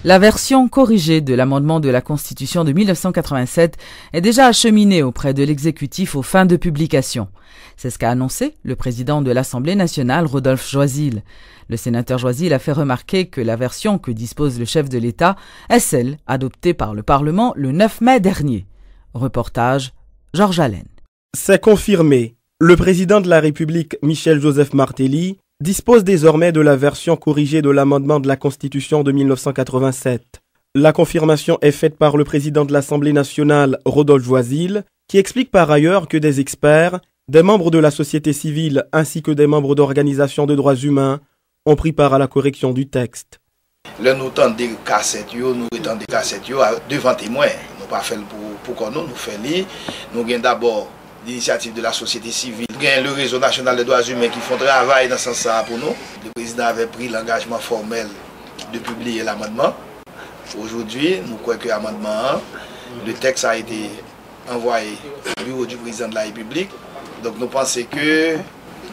La version corrigée de l'amendement de la Constitution de 1987 est déjà acheminée auprès de l'exécutif aux fins de publication. C'est ce qu'a annoncé le président de l'Assemblée nationale, Rodolphe Joisille. Le sénateur Joisille a fait remarquer que la version que dispose le chef de l'État est celle adoptée par le Parlement le 9 mai dernier. Reportage, Georges Allen. C'est confirmé. Le président de la République, Michel-Joseph Martelly, dispose désormais de la version corrigée de l'amendement de la Constitution de 1987. La confirmation est faite par le président de l'Assemblée nationale, Rodolphe Joisille, qui explique par ailleurs que des experts, des membres de la société civile ainsi que des membres d'organisations de droits humains ont pris part à la correction du texte. Là, nous tendons des cassettes, nous étendons des cassettes devant témoins. Nous pas fait pour nous faisons lire. Nous avons d'abord l'initiative de la société civile. Nous avons le réseau national des droits humains qui font travail dans ce sens pour nous. Le président avait pris l'engagement formel de publier l'amendement. Aujourd'hui, nous croyons que l'amendement, le texte a été envoyé au bureau du président de la République. Donc nous pensons que le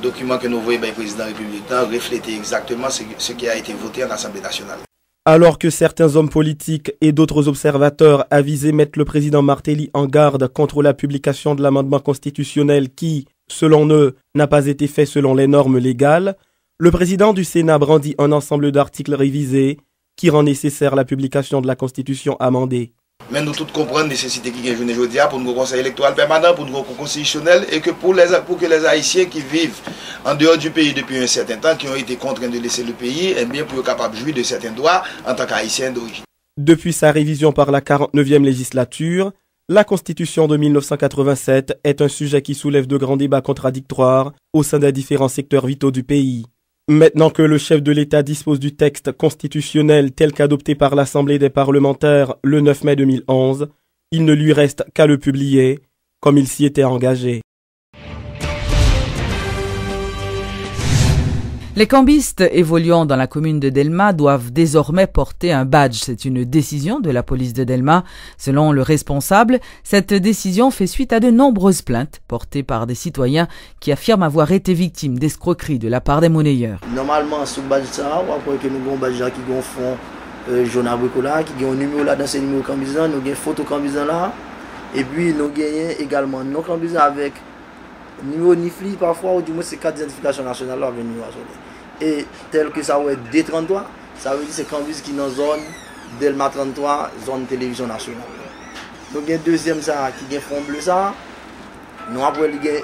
document que nous voyons le président républicain reflète exactement ce qui a été voté en Assemblée nationale. Alors que certains hommes politiques et d'autres observateurs avisés mettent le président Martelly en garde contre la publication de l'amendement constitutionnel qui, selon eux, n'a pas été fait selon les normes légales, le président du Sénat brandit un ensemble d'articles révisés qui rend nécessaire la publication de la Constitution amendée. Mais nous tous comprenons la nécessité qui est aujourd'hui pour nous conseil électoral permanent, pour nous constitutionnel et que pour que les Haïtiens qui vivent en dehors du pays depuis un certain temps, qui ont été contraints de laisser le pays, et bien pour être capables de jouir de certains droits en tant qu'Haïtiens d'origine. Depuis sa révision par la 49e législature, la Constitution de 1987 est un sujet qui soulève de grands débats contradictoires au sein des différents secteurs vitaux du pays. Maintenant que le chef de l'État dispose du texte constitutionnel tel qu'adopté par l'Assemblée des parlementaires le 9 mai 2011, il ne lui reste qu'à le publier, comme il s'y était engagé. Les cambistes évoluant dans la commune de Delma doivent désormais porter un badge. C'est une décision de la police de Delma. Selon le responsable, cette décision fait suite à de nombreuses plaintes portées par des citoyens qui affirment avoir été victimes d'escroqueries de la part des monnayeurs. Normalement, sous badge ça, on voit que nous avons un badge qui ont fond jaune à bricola, qui ont un numéro là dans ce numéro cambisant, nous avons une photo cambisant là, et puis nous avons également nos cambisants avec numéro NIFLI parfois, ou du moins c'est carte d'identification nationale là avec numéro. Et tel que ça va être D33, ça veut dire que c'est Cambis qui est dans la zone Delma 33, zone télévision nationale. Donc il y a un deuxième ça qui est fond bleu ça. Nous après il y a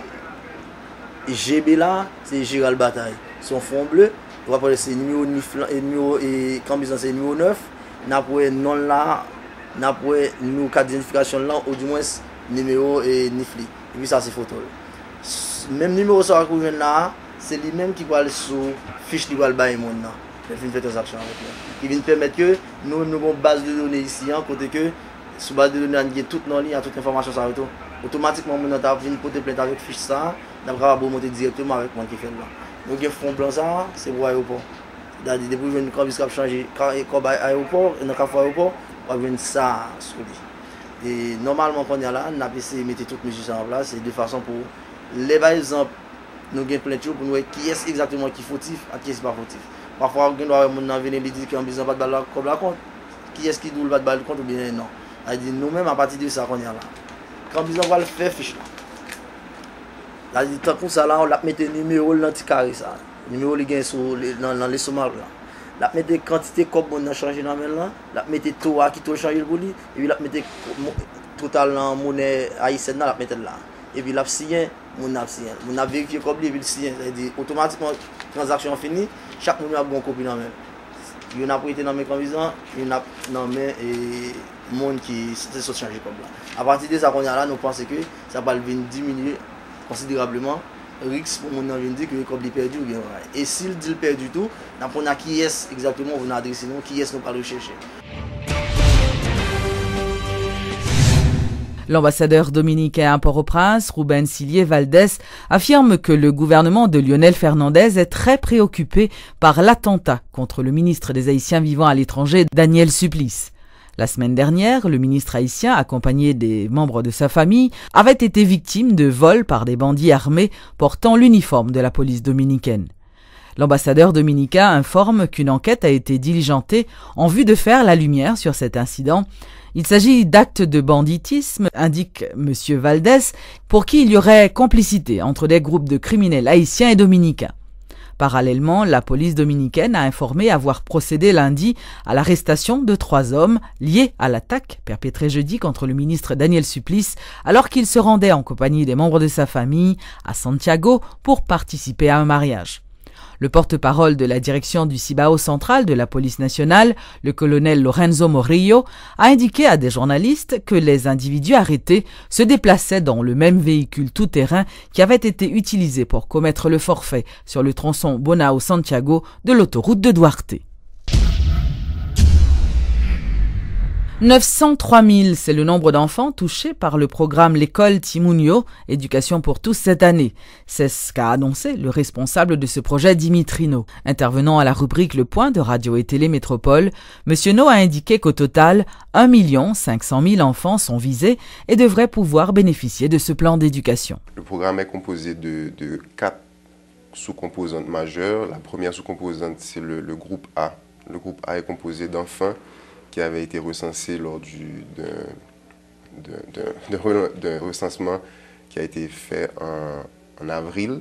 GB là, c'est Gérald Bataille. Son fond bleu, on va parler c'est numéro et Cambis c'est numéro 9. Nous après non là, nous après nous carte d'identification là ou du moins numéro et Nifli. Et puis ça c'est photo. Même numéro ça qu'on vient là, c'est lui-même qui va aller sur fiche qui va le bailler mon là. Il vient faire transaction avec lui. Il vient permettre que nous avons une base de données ici, côté que sur base de données il y a toute nos lignes, toute information ça tout. Automatiquement mon ta vient porter plainte avec fiche ça, n'a pas monter directement avec moi qui fait là. Donc il fond plan ça, c'est pour l'aéroport. C'est-à-dire depuis que une cambis cap changer quand aéroport, dans le aéroport, on va venir ça sur lui. Et normalement quand on est là, on a essayé de mettre toutes les mesures en place, c'est de façon pour les par exemple nous avons plein de choses pour nous voir qui est exactement qui est fautif et qui est pas fautif. Parfois, on doit venir dire qu'on n'a pas de balle comme la compte. Qui est-ce qui doit le balle compte ou bien non. C'est-à-dire nous-mêmes, à partir de ça, qu'on est là. Quand on va le faire, fiche là. C'est-à-dire, tant que ça, là, on va mettre le numéro dans le carré. Le numéro qui est dans les sommaires. On va mettre la quantité de on a changé dans le là. On va mettre le taux qui a changé pour lui. Et puis, on va mettre le total en monnaie haïtienne, on va mettre là. Et puis, on a signé. On a vérifié comme il signé, c'est-à-dire automatiquement transaction finie, chaque monde a une copie dans la main. Il y en a prêté dans mes convisants, il y en a dans mes monde qui se sont changés comme là. À partir de ça qu'on a là, nous pensons que ça va diminuer considérablement le risque pour mon envie de dire que comme il perdu ou bien. Et s'il dit perdu tout, on a qui est exactement vous adressez nous, qui est nous pas rechercher. L'ambassadeur dominicain à Port-au-Prince, Ruben Sillier Valdés, affirme que le gouvernement de Lionel Fernandez est très préoccupé par l'attentat contre le ministre des Haïtiens vivant à l'étranger, Daniel Supplice. La semaine dernière, le ministre haïtien, accompagné des membres de sa famille, avait été victime de vols par des bandits armés portant l'uniforme de la police dominicaine. L'ambassadeur dominicain informe qu'une enquête a été diligentée en vue de faire la lumière sur cet incident. Il s'agit d'actes de banditisme, indique M. Valdez, pour qui il y aurait complicité entre des groupes de criminels haïtiens et dominicains. Parallèlement, la police dominicaine a informé avoir procédé lundi à l'arrestation de 3 hommes liés à l'attaque perpétrée jeudi contre le ministre Daniel Supplice alors qu'il se rendait en compagnie des membres de sa famille à Santiago pour participer à un mariage. Le porte-parole de la direction du Cibao central de la police nationale, le colonel Lorenzo Morillo, a indiqué à des journalistes que les individus arrêtés se déplaçaient dans le même véhicule tout-terrain qui avait été utilisé pour commettre le forfait sur le tronçon Bonao-Santiago de l'autoroute de Duarte. 903 000, c'est le nombre d'enfants touchés par le programme L'école Timunio, éducation pour tous cette année. C'est ce qu'a annoncé le responsable de ce projet, Dimitri No. Intervenant à la rubrique Le Point de Radio et Télé Métropole, M. No a indiqué qu'au total, 1 500 000 enfants sont visés et devraient pouvoir bénéficier de ce plan d'éducation. Le programme est composé de 4 sous-composantes majeures. La première sous-composante, c'est le groupe A. Le groupe A est composé d'enfants qui avait été recensé lors d'un recensement qui a été fait en avril,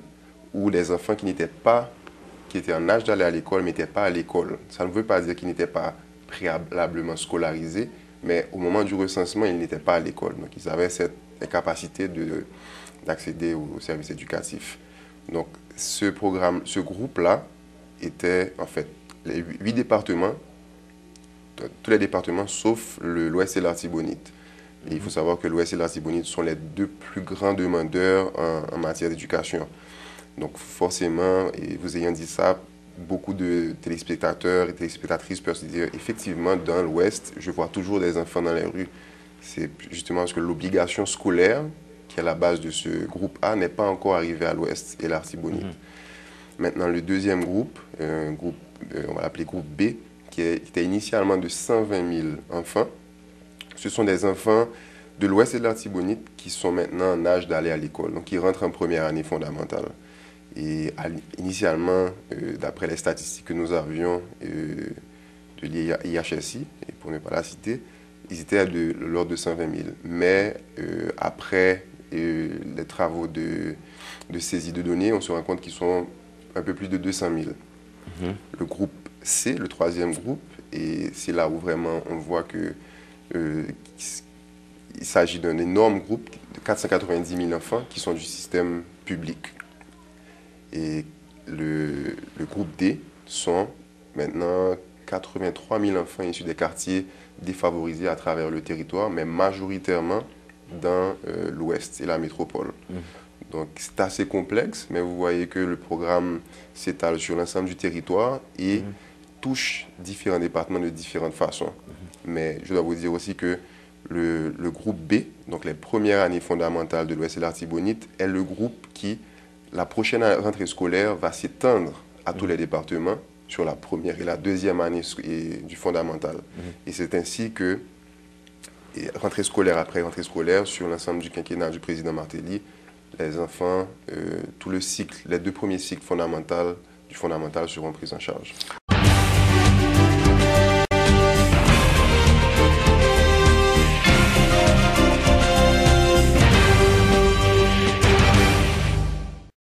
où les enfants qui étaient en âge d'aller à l'école, mais n'étaient pas à l'école. Ça ne veut pas dire qu'ils n'étaient pas préalablement scolarisés, mais au moment du recensement, ils n'étaient pas à l'école. Donc, ils avaient cette capacité d'accéder aux services éducatifs. Donc, ce groupe-là était, en fait, les 8 départements, tous les départements sauf l'Ouest et l'Artibonite. Et il faut savoir que l'Ouest et l'Artibonite sont les 2 plus grands demandeurs en matière d'éducation. Donc forcément, et vous ayant dit ça, beaucoup de téléspectateurs et téléspectatrices peuvent se dire effectivement dans l'Ouest, je vois toujours des enfants dans les rues. C'est justement parce que l'obligation scolaire, qui est la base de ce groupe A, n'est pas encore arrivée à l'Ouest et l'Artibonite. Maintenant, le deuxième groupe, on va l'appeler groupe B, qui était initialement de 120 000 enfants. Ce sont des enfants de l'Ouest et de l'Artibonite qui sont maintenant en âge d'aller à l'école, donc qui rentrent en première année fondamentale. Et initialement, d'après les statistiques que nous avions de l'IHSI, et pour ne pas la citer, ils étaient de l'ordre de 120 000. Mais après les travaux de saisie de données, on se rend compte qu'ils sont un peu plus de 200 000. Le groupe C, le troisième groupe, et c'est là où vraiment on voit que il s'agit d'un énorme groupe de 490 000 enfants qui sont du système public. Et le groupe D sont maintenant 83 000 enfants issus des quartiers défavorisés à travers le territoire, mais majoritairement dans l'Ouest et la métropole. Donc c'est assez complexe, mais vous voyez que le programme s'étale sur l'ensemble du territoire et touche différents départements de différentes façons. Mais je dois vous dire aussi que le groupe B, donc les premières années fondamentales de l'Ouest et l'Artibonite, est le groupe qui, la prochaine rentrée scolaire, va s'étendre à tous les départements sur la première et la deuxième année du fondamental. Et c'est ainsi que, rentrée scolaire après rentrée scolaire, sur l'ensemble du quinquennat du président Martelly, les enfants, tout le cycle, les 2 premiers cycles fondamentaux du fondamental seront pris en charge.